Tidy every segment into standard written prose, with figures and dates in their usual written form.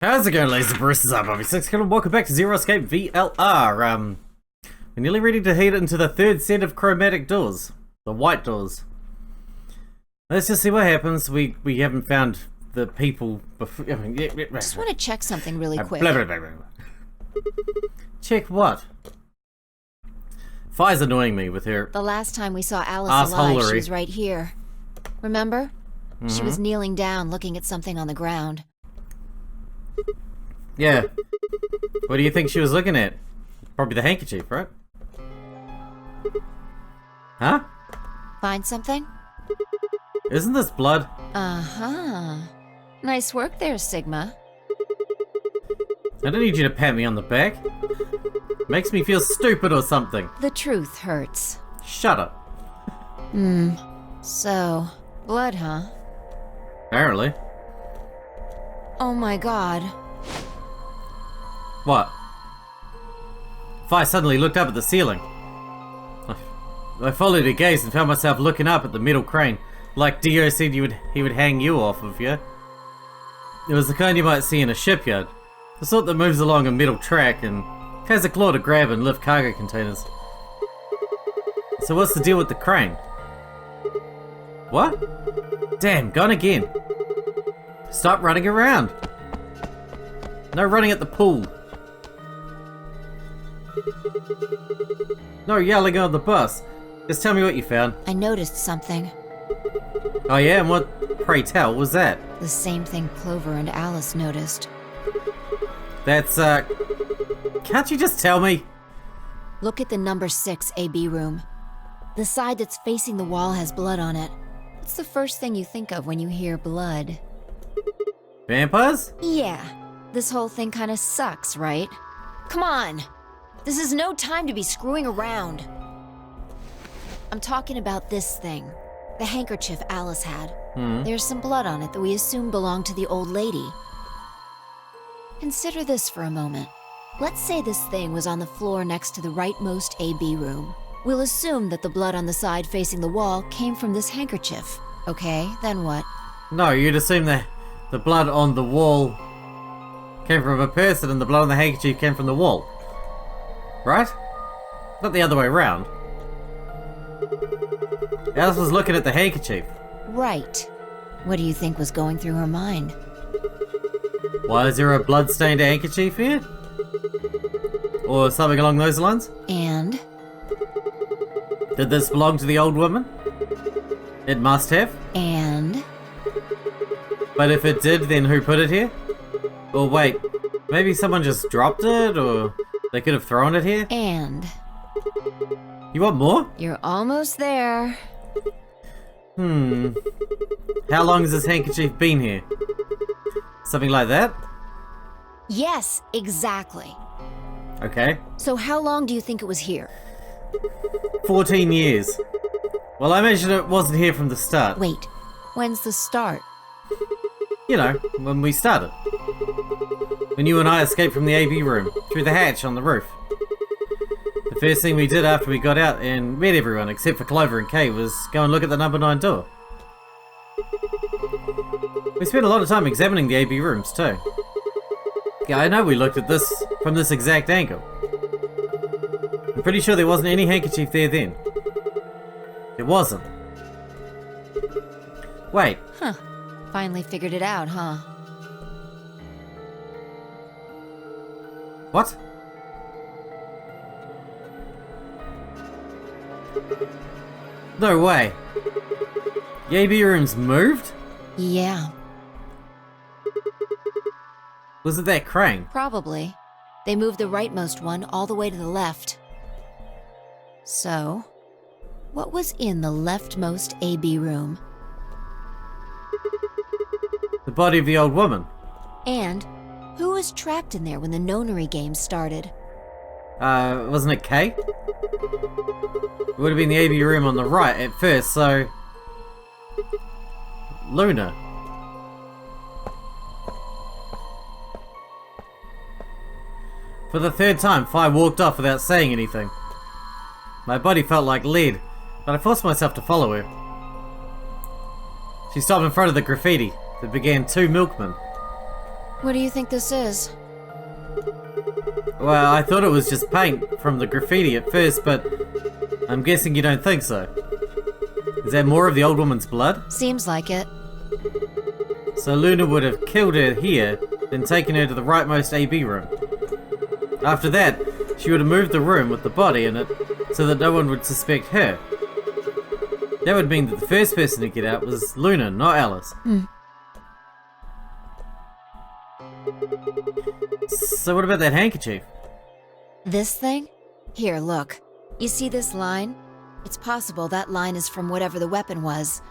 How's it going, ladies and baristas? I'm Bobby Sixkilla and welcome back to Zero Escape VLR. We're nearly ready to head into the third set of chromatic doors. The white doors. Let's just see what happens. We haven't found the people before. Just want to check something really quick. Blah, blah, blah, blah. Check what? Fi's annoying me with her. The last time we saw Alice alive, she assholery. was right here. Remember? She was kneeling down, looking at something on the ground. Yeah. What do you think she was looking at? Probably the handkerchief, right? Huh? Find something? Isn't this blood? Uh-huh. Nice work there, Sigma. I don't need you to pat me on the back. Makes me feel stupid or something. The truth hurts. Shut up. So, blood, huh? Apparently. Oh my god. What? Fi suddenly looked up at the ceiling. I followed her gaze and found myself looking up at the metal crane, like Dio said he would hang you off of, yeah? It was the kind you might see in a shipyard. The sort that moves along a metal track and has a claw to grab and lift cargo containers. So what's the deal with the crane? What? Damn, gone again. Stop running around. No running at the pool. No yelling on the bus. Just tell me what you found. I noticed something. Oh yeah, and what, pray tell, was that? The same thing Clover and Alice noticed. That's, can't you just tell me? Look at the number 6 AB room. The side that's facing the wall has blood on it. What's the first thing you think of when you hear blood? Vampires? Yeah. This whole thing kinda sucks, right? Come on! This is no time to be screwing around. I'm talking about this thing. The handkerchief Alice had. There's some blood on it that we assume belonged to the old lady. Consider this for a moment. Let's say this thing was on the floor next to the rightmost AB room. We'll assume that the blood on the side facing the wall came from this handkerchief. Okay, then what? No, you'd assume that the blood on the wall came from a person and the blood on the handkerchief came from the wall. Right? Not the other way around. Alice was looking at the handkerchief. Right. What do you think was going through her mind? Why is there a blood-stained handkerchief here? Or something along those lines? And? Did this belong to the old woman? It must have. And? But if it did, then who put it here? Or wait, maybe someone just dropped it, or they could have thrown it here? And? You want more? You're almost there. How long has this handkerchief been here? Something like that? Yes, exactly. Okay. So how long do you think it was here? 14 years. Well, I imagine it wasn't here from the start. Wait, when's the start? You know, when we started. When you and I escaped from the AB room, through the hatch on the roof. The first thing we did after we got out and met everyone, except for Clover and Kay, was go and look at the number 9 door. We spent a lot of time examining the AB rooms, too. Yeah, I know we looked at this from this exact angle. I'm pretty sure there wasn't any handkerchief there then. It wasn't. Wait. Huh. Finally figured it out, huh? What? No way. The AB rooms moved? Yeah, Was it that crane? probably. They moved the rightmost one all the way to the left. So, what was in the leftmost AB room? The body of the old woman. And who was trapped in there when the Nonary Game started? Wasn't it Kay? It would have been the AB room on the right at first, so... Luna. For the third time, Fi walked off without saying anything. My body felt like lead, but I forced myself to follow her. She stopped in front of the graffiti that began 2 milkmen. What do you think this is? Well, I thought it was just paint from the graffiti at first, but I'm guessing you don't think so. Is that more of the old woman's blood? Seems like it. So Luna would have killed her here, then taken her to the rightmost AB room. After that, she would have moved the room with the body in it so that no one would suspect her. That would mean that the first person to get out was Luna, not Alice. So what about that handkerchief? This thing? Here, look. You see this line? It's possible that line is from whatever the weapon was,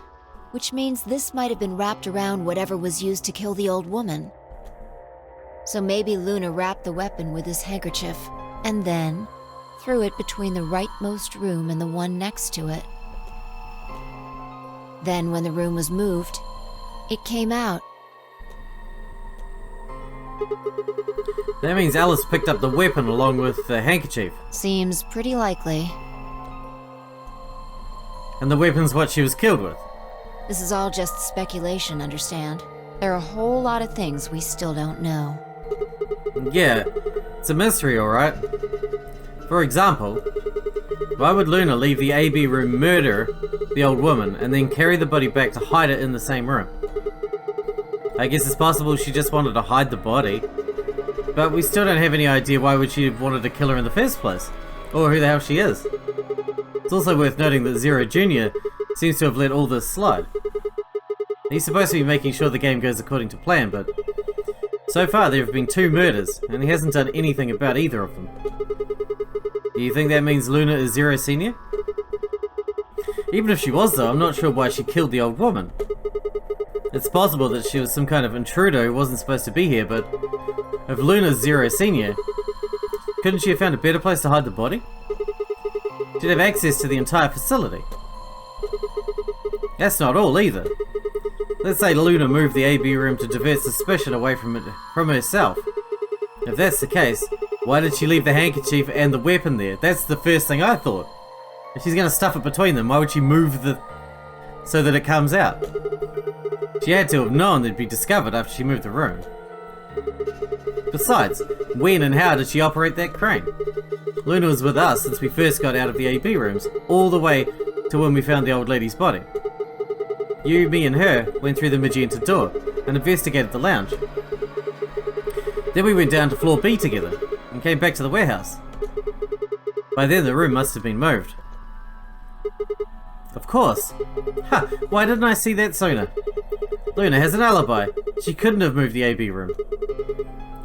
which means this might have been wrapped around whatever was used to kill the old woman. So maybe Luna wrapped the weapon with this handkerchief, and then threw it between the rightmost room and the one next to it. Then when the room was moved, it came out. That means Alice picked up the weapon along with the handkerchief. Seems pretty likely. And the weapon's what she was killed with. This is all just speculation, understand? There are a whole lot of things we still don't know. Yeah, it's a mystery, alright. For example, why would Luna leave the AB room, murder the old woman, and then carry the body back to hide it in the same room? I guess it's possible she just wanted to hide the body, but we still don't have any idea why would she have wanted to kill her in the first place, or who the hell she is. It's also worth noting that Zero Jr. seems to have let all this slide. He's supposed to be making sure the game goes according to plan, but so far there have been 2 murders, and he hasn't done anything about either of them. Do you think that means Luna is Zero Senior? Even if she was though, I'm not sure why she killed the old woman. It's possible that she was some kind of intruder who wasn't supposed to be here, but if Luna's Zero Senior, couldn't she have found a better place to hide the body? She'd have access to the entire facility. That's not all either. Let's say Luna moved the AB room to divert suspicion away from herself. If that's the case, why did she leave the handkerchief and the weapon there? That's the first thing I thought. If she's gonna stuff it between them, why would she move so that it comes out? She had to have known they'd be discovered after she moved the room. Besides, when and how did she operate that crane? Luna was with us since we first got out of the AB rooms, all the way to when we found the old lady's body. You, me and her went through the magenta door and investigated the lounge. Then we went down to floor B together and came back to the warehouse. By then the room must have been moved. Of course. Ha! Why didn't I see that sooner? Luna has an alibi. She couldn't have moved the AB room.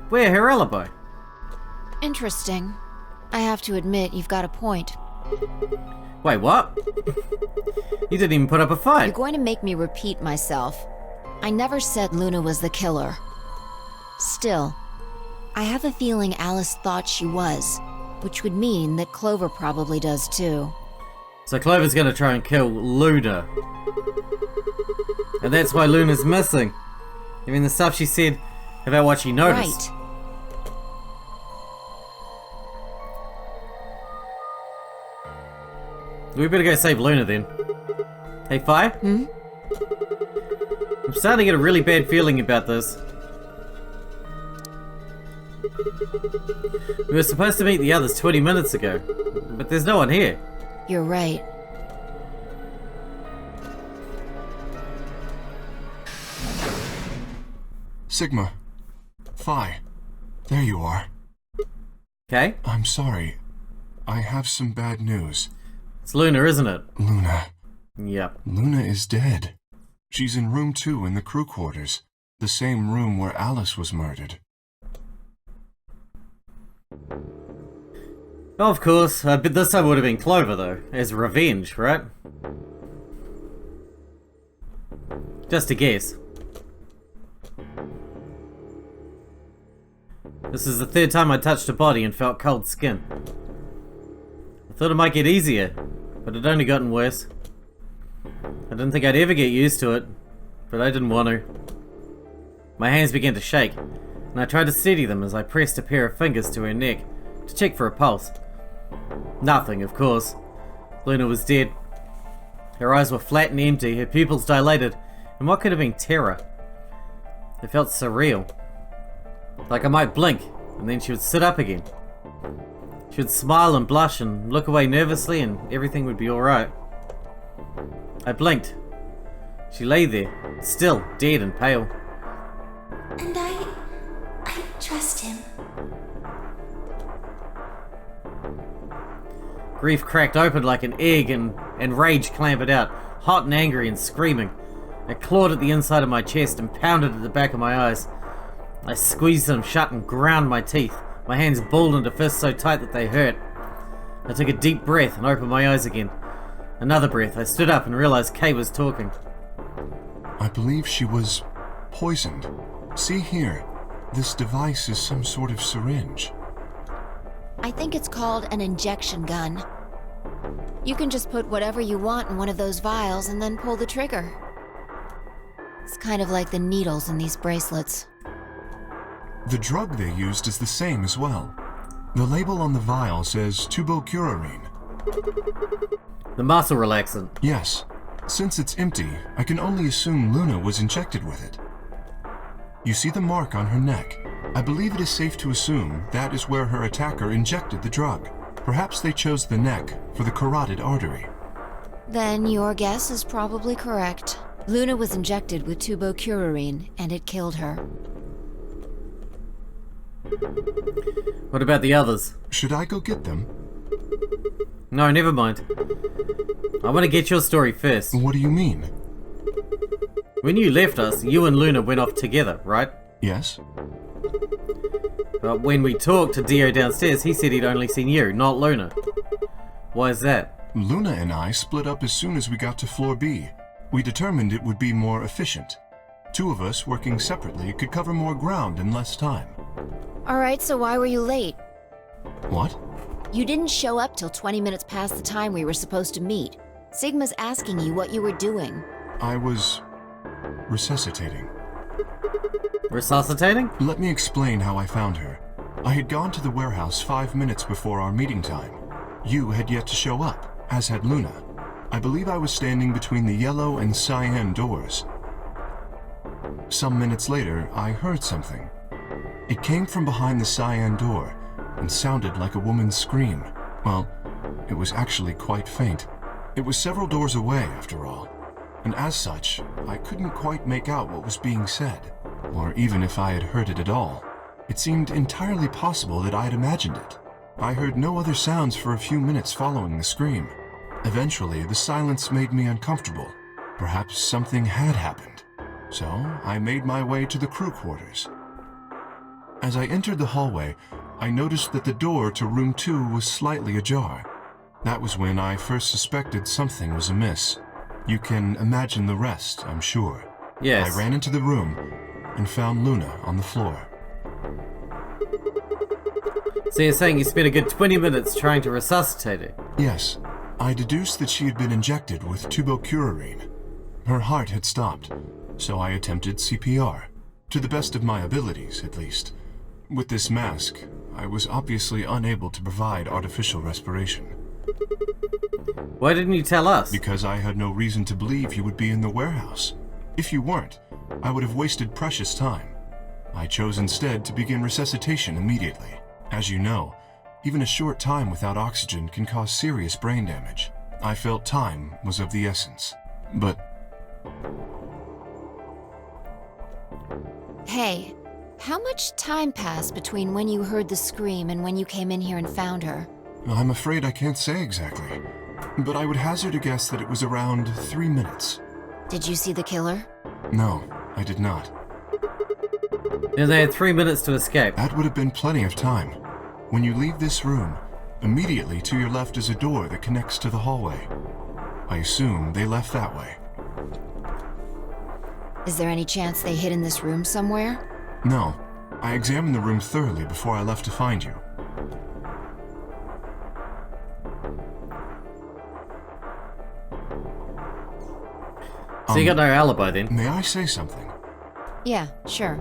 Where her alibi? Interesting. I have to admit, you've got a point. Wait, what? You didn't even put up a fight. You're going to make me repeat myself. I never said Luna was the killer. Still, I have a feeling Alice thought she was, which would mean that Clover probably does too. So Clover's gonna try and kill Luna. And that's why Luna's missing. I mean, the stuff she said about what she noticed. Right. We better go save Luna then. Hey, Fi? Hmm? I'm starting to get a really bad feeling about this. We were supposed to meet the others 20 minutes ago, but there's no one here. You're right. Sigma. Phi. There you are. Okay? I'm sorry. I have some bad news. It's Luna, isn't it? Luna. Yep. Luna is dead. She's in room 2 in the crew quarters. The same room where Alice was murdered. Of course, but this time would have been Clover though, as revenge, right? Just a guess. This is the 3rd time I touched a body and felt cold skin. I thought it might get easier, but it only gotten worse. I didn't think I'd ever get used to it, but I didn't want to. My hands began to shake, and I tried to steady them as I pressed a pair of fingers to her neck to check for a pulse. Nothing, of course. Luna was dead. Her eyes were flat and empty, her pupils dilated, and what could have been terror. It felt surreal. Like I might blink, and then she would sit up again. She would smile and blush and look away nervously, and everything would be alright. I blinked. She lay there, still, dead and pale. And I trust him. Grief cracked open like an egg and rage clambered out, hot and angry and screaming. It clawed at the inside of my chest and pounded at the back of my eyes. I squeezed them shut and ground my teeth. My hands balled into fists so tight that they hurt. I took a deep breath and opened my eyes again. Another breath. I stood up and realized Kay was talking. I believe she was poisoned. See here. This device is some sort of syringe. I think it's called an injection gun. You can just put whatever you want in one of those vials and then pull the trigger. It's kind of like the needles in these bracelets. The drug they used is the same as well. The label on the vial says tubocurarine. The muscle relaxant. Yes. Since it's empty, I can only assume Luna was injected with it. You see the mark on her neck. I believe it is safe to assume that is where her attacker injected the drug. Perhaps they chose the neck for the carotid artery. Then your guess is probably correct. Luna was injected with tubocurarine, and it killed her. What about the others? Should I go get them? No, never mind. I want to get your story first. What do you mean? When you left us, you and Luna went off together, right? Yes? But when we talked to Dio downstairs, he said he'd only seen you, not Luna. Why is that? Luna and I split up as soon as we got to floor B. We determined it would be more efficient. Two of us working separately could cover more ground in less time. Alright, so why were you late? What? You didn't show up till 20 minutes past the time we were supposed to meet. Sigma's asking you what you were doing. I was resuscitating. Resuscitating? Let me explain how I found her. I had gone to the warehouse 5 minutes before our meeting time. You had yet to show up, as had Luna. I believe I was standing between the yellow and cyan doors. Some minutes later, I heard something. It came from behind the cyan door and sounded like a woman's scream. Well, it was actually quite faint. It was several doors away, after all. And as such, I couldn't quite make out what was being said, or even if I had heard it at all. It seemed entirely possible that I had imagined it. I heard no other sounds for a few minutes following the scream. Eventually, the silence made me uncomfortable. Perhaps something had happened. So, I made my way to the crew quarters. As I entered the hallway, I noticed that the door to room 2 was slightly ajar. That was when I first suspected something was amiss. You can imagine the rest, I'm sure. Yes. I ran into the room and found Luna on the floor. So you're saying you spent a good 20 minutes trying to resuscitate her? Yes, I deduced that she had been injected with tubocurarine. Her heart had stopped, so I attempted CPR. To the best of my abilities, at least. With this mask, I was obviously unable to provide artificial respiration. Why didn't you tell us? Because I had no reason to believe you would be in the warehouse. If you weren't, I would have wasted precious time. I chose instead to begin resuscitation immediately. As you know, even a short time without oxygen can cause serious brain damage. I felt time was of the essence. But... Hey, how much time passed between when you heard the scream and when you came in here and found her? I'm afraid I can't say exactly. But I would hazard a guess that it was around 3 minutes. Did you see the killer? No, I did not. And they had 3 minutes to escape. That would have been plenty of time. When you leave this room, immediately to your left is a door that connects to the hallway. I assume they left that way. Is there any chance they hid in this room somewhere? No, I examined the room thoroughly before I left to find you. So you got no alibi then? May I say something? Yeah, sure.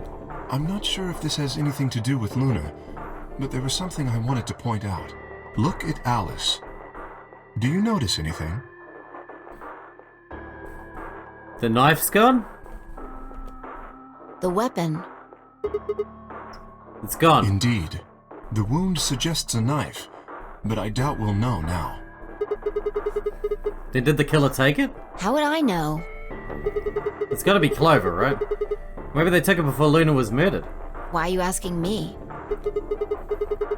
I'm not sure if this has anything to do with Luna, but there was something I wanted to point out. Look at Alice. Do you notice anything? The knife's gone? The weapon. It's gone. Indeed. The wound suggests a knife, but I doubt we'll know now. Did the killer take it? How would I know? It's gotta be Clover, right? Maybe they took it before Luna was murdered. Why are you asking me?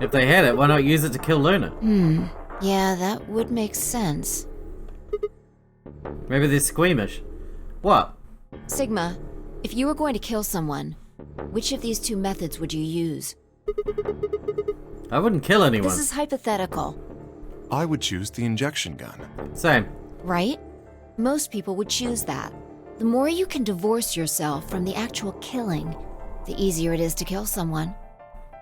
If they had it, why not use it to kill Luna? Yeah, that would make sense. Maybe they're squeamish. What? Sigma, if you were going to kill someone, which of these two methods would you use? I wouldn't kill anyone. This is hypothetical, I would choose the injection gun. Same. right? Most people would choose that. The more you can divorce yourself from the actual killing, the easier it is to kill someone.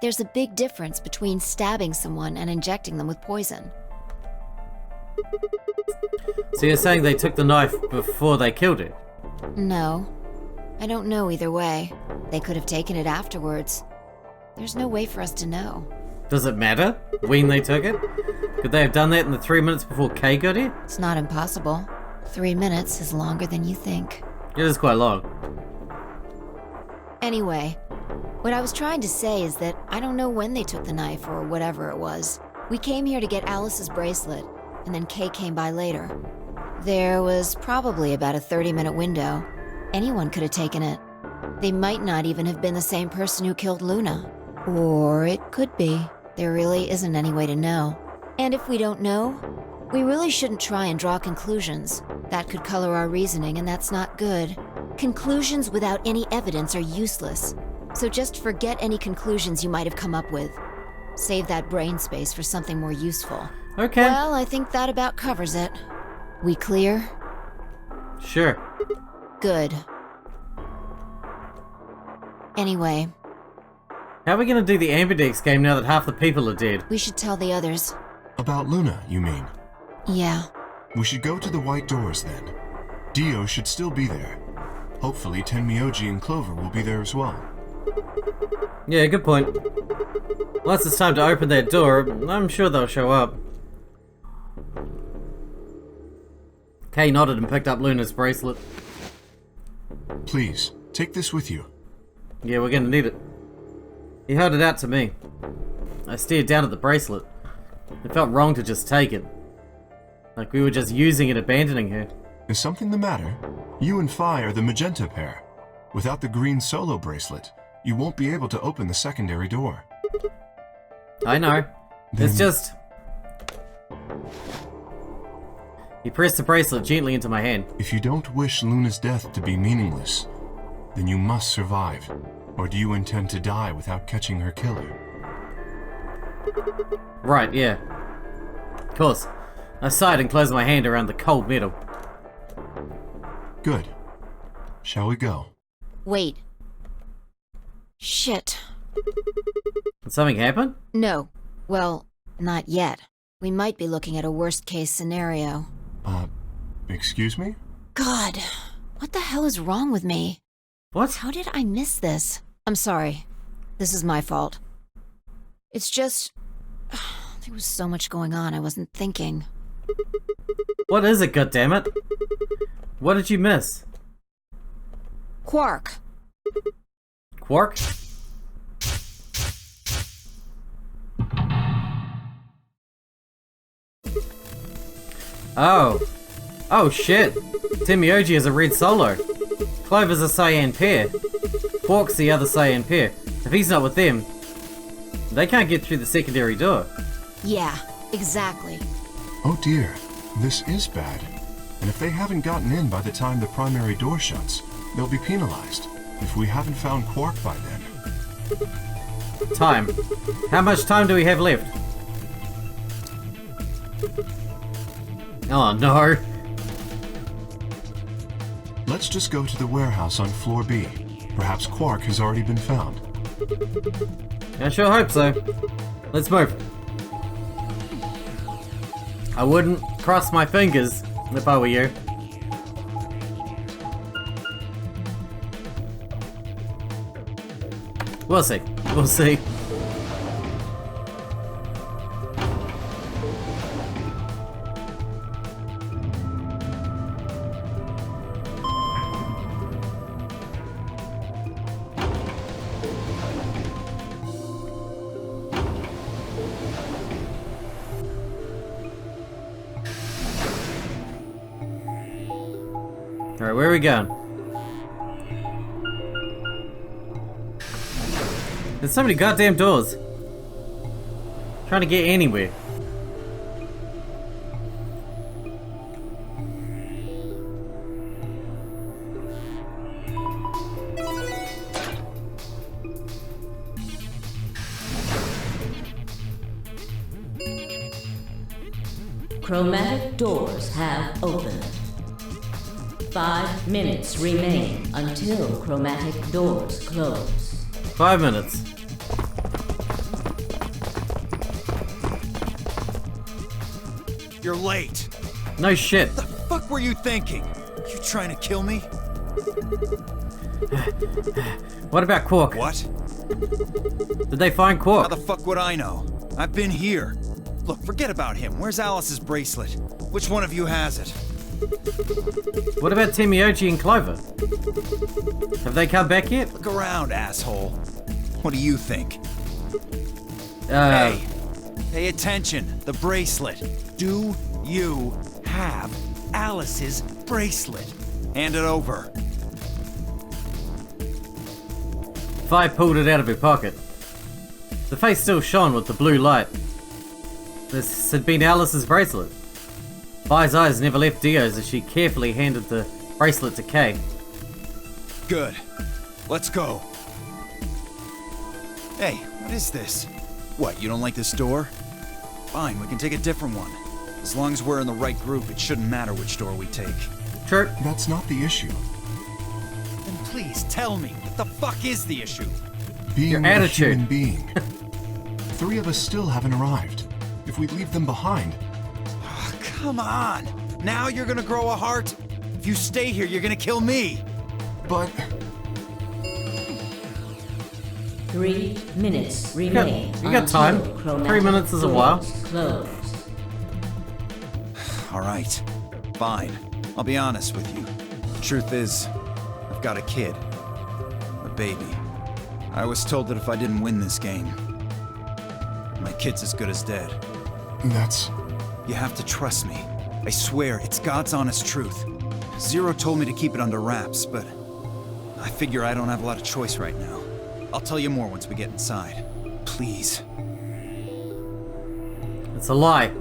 There's a big difference between stabbing someone and injecting them with poison. So you're saying they took the knife before they killed it? No. I don't know either way. They could have taken it afterwards. There's no way for us to know. Does it matter when they took it? Could they have done that in the 3 minutes before Kay got here? It's not impossible. 3 minutes is longer than you think. It is quite long. Anyway, what I was trying to say is that I don't know when they took the knife or whatever it was. We came here to get Alice's bracelet, and then Kay came by later. There was probably about a 30-minute window. Anyone could have taken it. They might not even have been the same person who killed Luna. Or it could be. There really isn't any way to know. And if we don't know, we really shouldn't try and draw conclusions. That could color our reasoning, and that's not good. Conclusions without any evidence are useless. So just forget any conclusions you might have come up with. Save that brain space for something more useful. Okay. Well, I think that about covers it. We clear? Sure. Good. Anyway, How are we gonna do the ambidex game now that half the people are dead? we should tell the others. About Luna, you mean? Yeah. We should go to the white doors then. Dio should still be there. Hopefully Tenmyoji and Clover will be there as well. Yeah, good point. Once it's time to open that door, I'm sure they'll show up. Kay nodded and picked up Luna's bracelet. Please, take this with you. Yeah, we're gonna need it. He held it out to me. I stared down at the bracelet. It felt wrong to just take it. Like we were just using it, abandoning her. Is something the matter? You and Phi are the magenta pair. Without the green solo bracelet, you won't be able to open the secondary door. I know. It's Then- just... He pressed the bracelet gently into my hand. If you don't wish Luna's death to be meaningless, then you must survive. Or do you intend to die without catching her killer? Right, yeah. Of course. I sighed and closed my hand around the cold metal. Good. Shall we go? Wait. Shit. Did something happen? No. Well, not yet. We might be looking at a worst-case scenario. Excuse me? God, what the hell is wrong with me? What? How did I miss this? I'm sorry. This is my fault. It's just... there was so much going on I wasn't thinking. What is it, goddammit? What did you miss? Quark. Quark? Oh. Oh shit. Tenmyoji is a red solo. Clover's a cyan pair. Quark's the other cyan pair. If he's not with them, they can't get through the secondary door. Yeah, exactly. Oh dear, this is bad. And if they haven't gotten in by the time the primary door shuts, they'll be penalized. If we haven't found Quark by then. Time. How much time do we have left? Oh no. Let's just go to the warehouse on floor B. Perhaps Quark has already been found. I sure hope so. Let's move. I wouldn't cross my fingers if I were you. We'll see. We'll see. Alright, where are we going? There's so many goddamn doors. Trying to get anywhere. Chromatic doors have opened. 5 minutes remain until chromatic doors close. 5 minutes. You're late. No shit. What the fuck were you thinking? You trying to kill me? What about Quark? What? Did they find How Quark? the fuck would I know? I've been here. Look, forget about him. Where's Alice's bracelet? Which one of you has it? What about Timioji and Clover? Have they come back yet? Look around, asshole. What do you think? Uh, Hey, pay attention. The bracelet. Do you have Alice's bracelet? Hand it over. Vi pulled it out of her pocket. The face still shone with the blue light. This had been Alice's bracelet. Vi's eyes never left Dio's as she carefully handed the bracelet to Kay. Good. Let's go. Hey, what is this? What, you don't like this door? Fine, we can take a different one. As long as we're in the right group, it shouldn't matter which door we take. True. That's not the issue. Then please tell me, what the fuck is the issue? Being Your a attitude. human being. 3 of us still haven't arrived. If we leave them behind, Oh, come on! Now you're gonna grow a heart? If you stay here, you're gonna kill me! but 3 minutes remain. you got time. until 3 chromatic minutes is a while. doors Close. Alright, fine. I'll be honest with you. The truth is, I've got a kid. A baby. I was told that if I didn't win this game, my kid's as good as dead. that's... You have to trust me. I swear, it's God's honest truth. Zero told me to keep it under wraps, but I figure I don't have a lot of choice right now. I'll tell you more once we get inside. Please. It's a lie.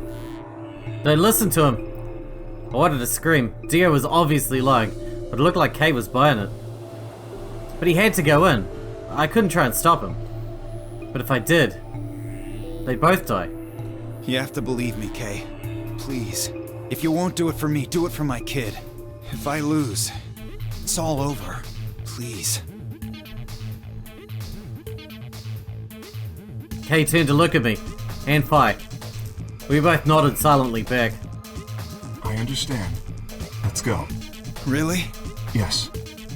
Don't listen to him. I wanted to scream. Dio was obviously lying, but it looked like Kay was buying it. But he had to go in. I couldn't try and stop him. But if I did, they'd both die. You have to believe me, Kay. Please. If you won't do it for me, do it for my kid. If I lose, it's all over. Please. Kay turned to look at me, and Pi. We both nodded silently back. I understand. Let's go. Really? Yes.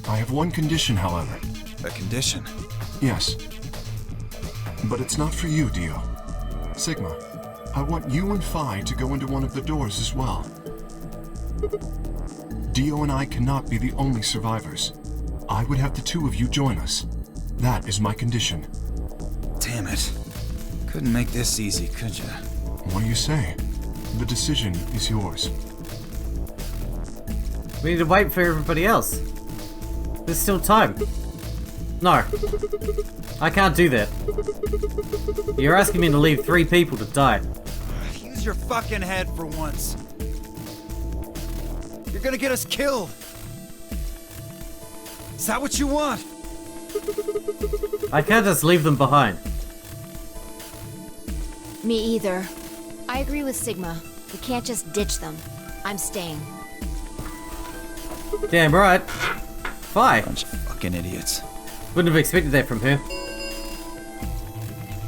I have one condition, however. A condition? Yes. But it's not for you, Dio. Sigma, I want you and Phi to go into one of the doors as well. Dio and I cannot be the only survivors. I would have the 2 of you join us. That is my condition. Damn it. Couldn't make this easy, could ya? What do you say? The decision is yours. We need to wait for everybody else. There's still time. No. I can't do that. You're asking me to leave 3 people to die. Use your fucking head for once. You're gonna get us killed. Is that what you want? I can't just leave them behind. Me either. I agree with Sigma. We can't just ditch them. I'm staying. Damn right. Phi. Bunch of fucking idiots. Wouldn't have expected that from her.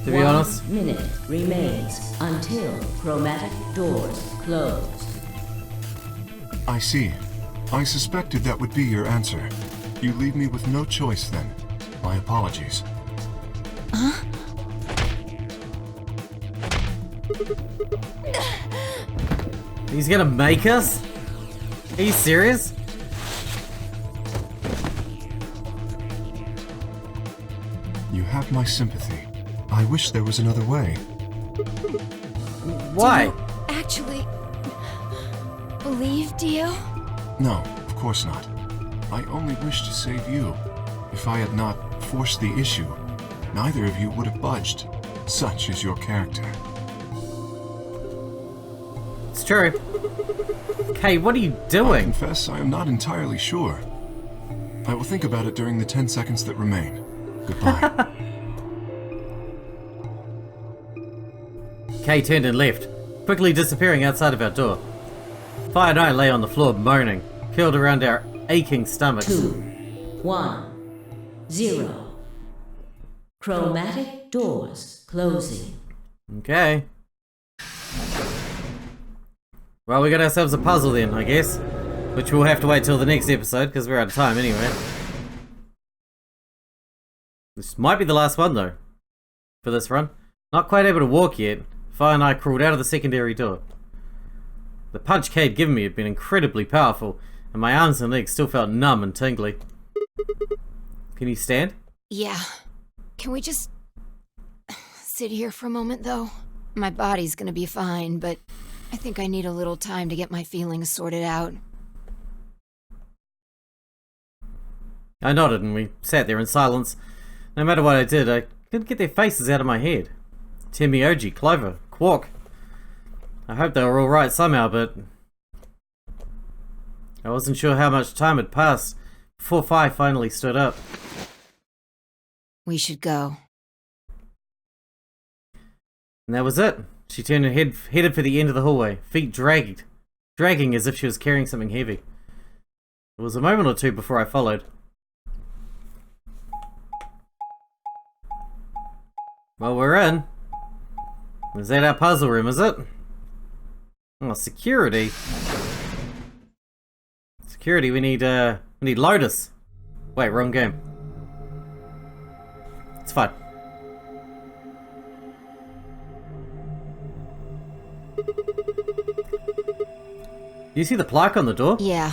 To be 1 honest. minute remains until chromatic doors close. I see. I suspected that would be your answer. You leave me with no choice then. My apologies. He's gonna make us? Are you serious? You have my sympathy. I wish there was another way. Why? Actually, believe Dio? No, of course not. I only wish to save you. If I had not forced the issue, neither of you would have budged. Such is your character. It's true. Kay, what are you I doing? confess I am not entirely sure. I will think about it during the 10 seconds that remain. Goodbye. Kay turned and left, quickly disappearing outside of our door. Fi and I lay on the floor moaning, curled around our aching stomachs. 2, 1, 0. Chromatic doors closing. Okay. Well, we got ourselves a puzzle then, I guess. Which we'll have to wait till the next episode, because we're out of time anyway. This might be the last one, though, for this run. Not quite able to walk yet. Fi and I crawled out of the secondary door. The punch Kay had given me had been incredibly powerful, and my arms and legs still felt numb and tingly. Can you stand? Yeah. Can we just sit here for a moment, though? My body's gonna be fine, but I think I need a little time to get my feelings sorted out. I nodded and we sat there in silence. No matter what I did, I couldn't get their faces out of my head. Timioji, Clover, Quark. I hoped they were alright somehow, but I wasn't sure how much time had passed before Fi finally stood up. We should go. And that was it. She turned and headed for the end of the hallway, feet dragging as if she was carrying something heavy. It was a moment or two before I followed. Well, we're in. Is that our puzzle room, is it? Oh, security. Security, we need Lotus. Wait, wrong game. It's fine. You see the plaque on the door? Yeah.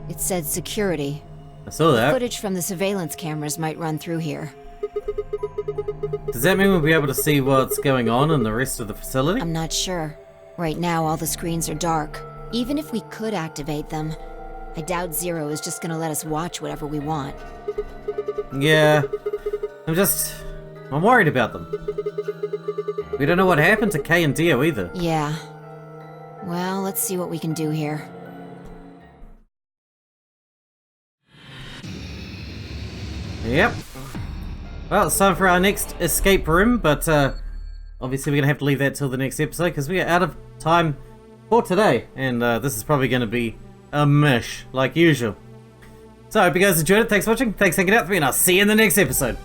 It said security. I saw that. Footage from the surveillance cameras might run through here. Does that mean we'll be able to see what's going on in the rest of the facility? I'm not sure. Right now, all the screens are dark. Even if we could activate them, I doubt Zero is just gonna let us watch whatever we want. Yeah. I'm worried about them. We don't know what happened to Kay and Dio either. Yeah. Well, let's see what we can do here. Yep. Well, it's time for our next escape room, but obviously we're going to have to leave that till the next episode because we are out of time for today, and this is probably going to be a mish, like usual. So I hope you guys enjoyed it. Thanks for watching, thanks for hanging out with me, and I'll see you in the next episode.